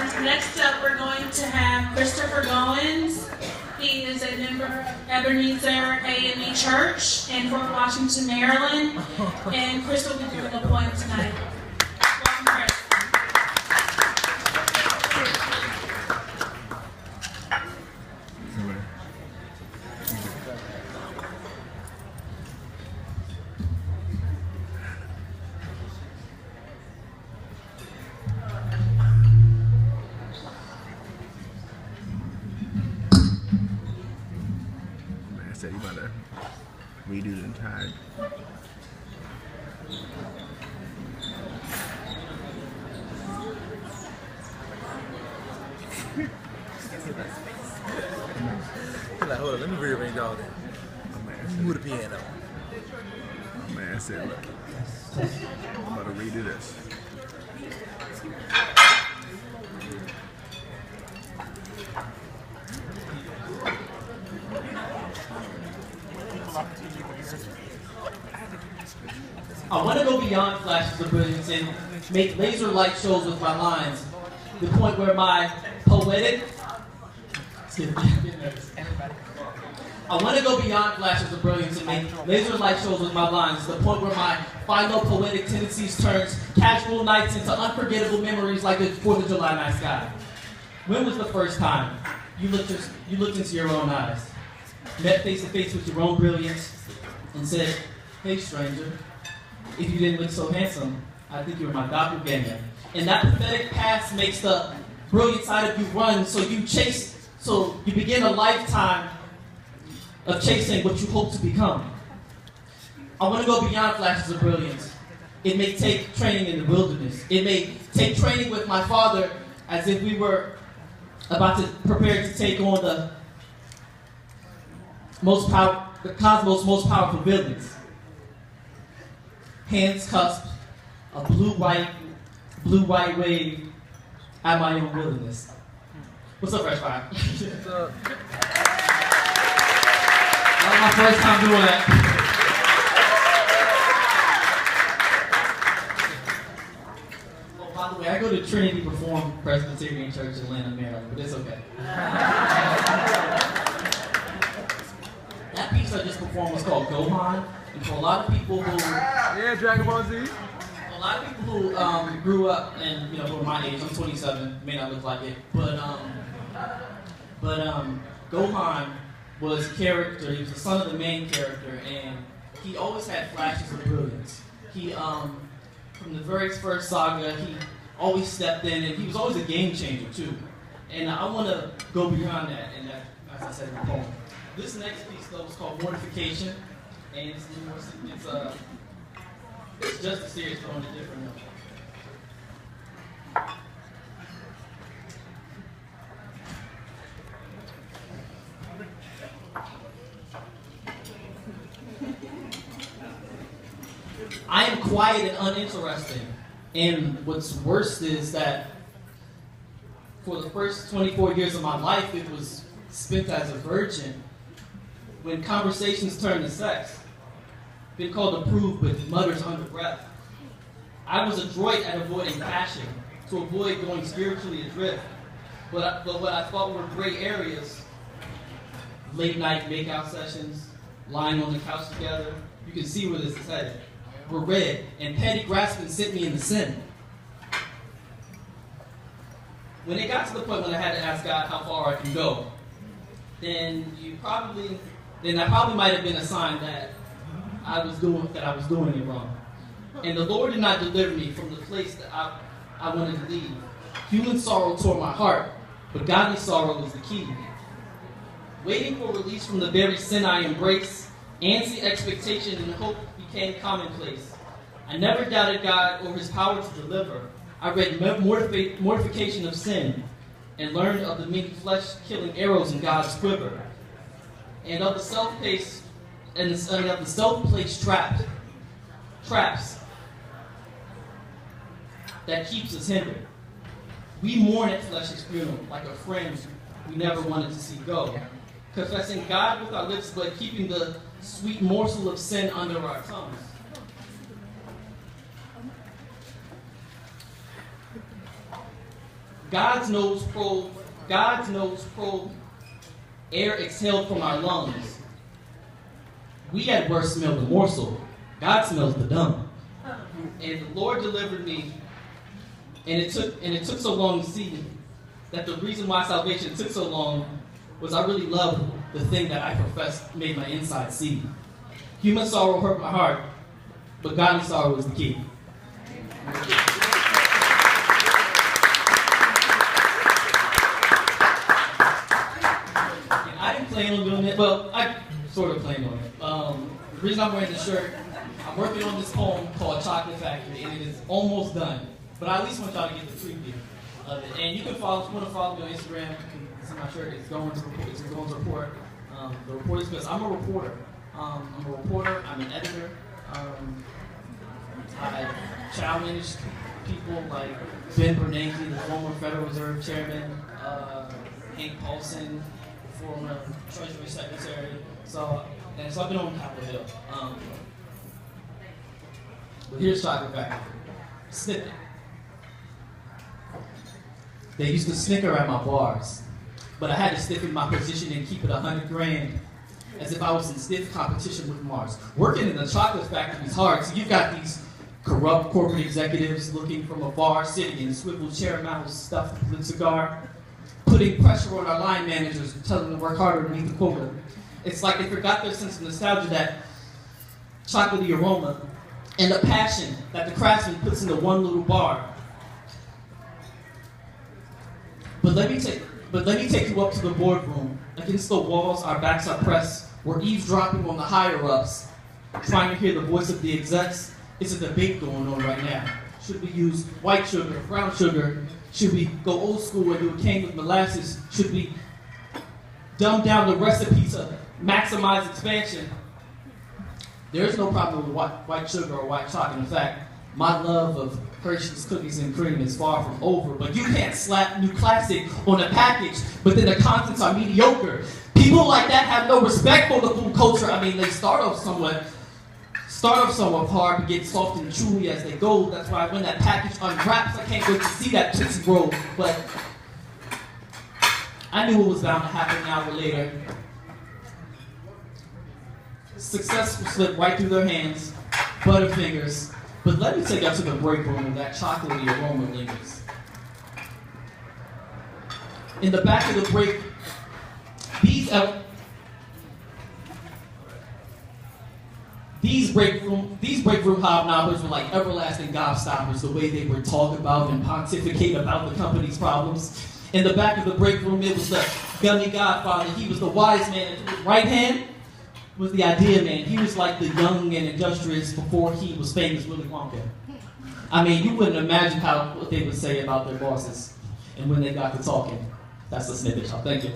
And next up, we're going to have Christopher Goins. He is a member of Ebenezer AME Church in Fort Washington, Maryland. And Chris will be doing a poem tonight. Welcome, Chris. Said you better redo the entire. Like, hold on, let me rearrange all that. Move the piano. My man said, look, I'm about to redo this. I want to go beyond flashes of brilliance and make laser light shows with my lines. The point where my poetic... I want to go beyond flashes of brilliance and make laser light shows with my lines. The point where my philo-poetic tendencies turns casual nights into unforgettable memories like the 4th of July night sky. When was the first time you looked into your own eyes, met face to face with your own brilliance, and said, "Hey stranger, if you didn't look so handsome, I think you're my doppelganger." And that pathetic past makes the brilliant side of you run, so you begin a lifetime of chasing what you hope to become. I want to go beyond flashes of brilliance. It may take training in the wilderness. It may take training with my father as if we were about to prepare to take on the cosmos' most powerful villains. Hands cusped, a blue-white wave at my own wilderness. What's up, Fresh Fire? What's up? That was my first time doing that. Oh, by the way, I go to Trinity Reformed Presbyterian Church in Atlanta, Maryland, but it's okay. That piece I just performed was called Gohan, and for a lot of people who... Yeah, Dragon Ball Z. A lot of people who grew up and, who are my age, I'm 27, may not look like it, but Gohan was a character, he was the son of the main character, and he always had flashes of brilliance. He, from the very first saga, he always stepped in, and he was always a game changer too. And I want to go beyond that, and that, as I said in the poem. This next piece, though, is called Mortification, and it's just a series on a different note. I am quiet and uninteresting, and what's worse is that for the first 24 years of my life, it was spent as a virgin. When conversations turn to sex, been called approved, but mutters under breath. I was adroit at avoiding passion, to avoid going spiritually adrift. But what I thought were gray areas, late night makeout sessions, lying on the couch together, you can see where this is headed, were red, and petty grasping sent me into sin. When it got to the point when I had to ask God how far I can go, then that probably might have been a sign that I was doing it wrong. And the Lord did not deliver me from the place that I wanted to leave. Human sorrow tore my heart, but godly sorrow was the key. Waiting for release from the very sin I embrace, antsy expectation and hope became commonplace. I never doubted God or his power to deliver. I read Mortification of Sin and learned of the many flesh-killing arrows in God's quiver, and of the self-placed traps that keeps us hindered. We mourn at flesh's funeral like a friend we never wanted to see go, confessing God with our lips, but keeping the sweet morsel of sin under our tongues. God's nose probe, air exhaled from our lungs. We at worst smell the morsel. God smells the dung. And the Lord delivered me, and it took so long to see that the reason why salvation took so long was I really loved the thing that I professed made my inside see. Human sorrow hurt my heart, but godly sorrow was the key. And I didn't plan on doing it. Well, I sort of planned on it. The reason I'm wearing this shirt, I'm working on this poem called Chocolate Factory, and it is almost done. But I at least want y'all to get the preview of it. And you can follow me on Instagram. You can see my shirt. It's going to report. The report is because I'm a reporter. I'm an editor. I challenged people like Ben Bernanke, the former Federal Reserve Chairman, Hank Paulson, former Treasury Secretary. So I've been on Capitol Hill. But here's Chocolate Factory. Snippet. They used to snicker at my bars, but I had to stiffen my position and keep it 100 grand, as if I was in stiff competition with Mars. Working in the chocolate factory is hard, so you've got these corrupt corporate executives looking from afar, sitting in swivel chair mouths stuffed with cigar, putting pressure on our line managers and telling them to work harder to meet the quota. It's like they forgot their sense of nostalgia, that chocolatey aroma, and the passion that the craftsman puts into one little bar. But let me take you up to the boardroom. Against the walls, our backs are pressed. We're eavesdropping on the higher-ups, trying to hear the voice of the execs. It's a debate going on right now. Should we use white sugar, brown sugar? Should we go old school and do a cane with molasses? Should we dumb down the recipe to maximize expansion? There is no problem with white sugar or white chocolate. In fact, my love of Hershey's cookies and cream is far from over, but you can't slap New Classic on a package, but then the contents are mediocre. People like that have no respect for the food culture. I mean, they start off somewhat hard, but get soft and chewy as they go. That's why when that package unwraps, I can't wait to see that Tootsie Roll. But I knew it was bound to happen an hour later. Success will slip right through their hands, butterfingers. But let me take you to the break room where that chocolatey aroma lingers. In the back of the break, these break room hobnobbers were like everlasting gobstoppers, the way they would talk about and pontificate about the company's problems. In the back of the break room, it was the gummy godfather. He was the wise man. And his right hand was the idea man. He was like the young and industrious before he was famous Willy Wonka. I mean, you wouldn't imagine what they would say about their bosses. And when they got to talking, that's a snippet, y'all. Thank you.